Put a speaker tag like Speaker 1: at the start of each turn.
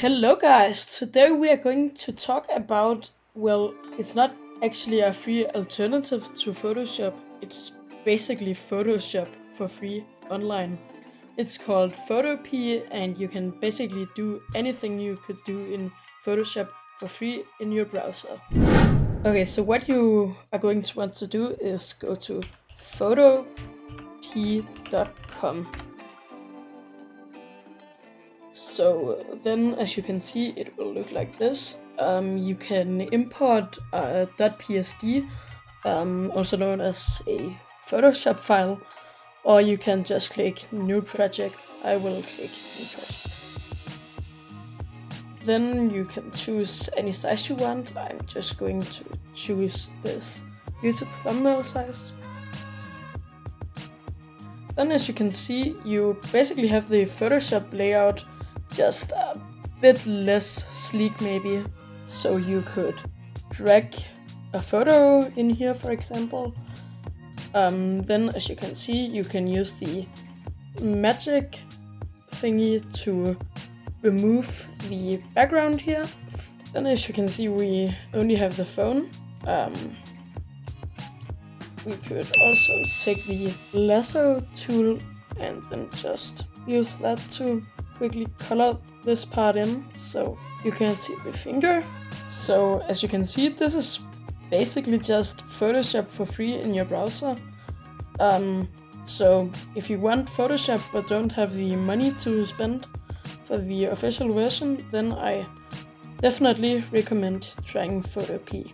Speaker 1: Hello guys, today we are going to talk about, well, it's not actually a free alternative to Photoshop, it's basically Photoshop for free online. It's called Photopea and you can basically do anything you could do in Photoshop for free in your browser. Okay, so what you are going to want to do is go to photopea.com. So then, as you can see, it will look like this. You can import a .psd, also known as a Photoshop file, or you can just click New Project. I will click New Project. Then you can choose any size you want. I'm just going to choose this YouTube thumbnail size. Then, as you can see, you basically have the Photoshop layout, just a bit less sleek maybe. So you could drag a photo in here, for example. Then, as you can see, you can use the magic thingy to remove the background here. Then, as you can see, we only have the phone. We could also take the lasso tool and then just use that to quickly color this part in so you can see the finger. So as you can see, this is basically just Photoshop for free in your browser. So if you want Photoshop but don't have the money to spend for the official version, then I definitely recommend trying Photopea.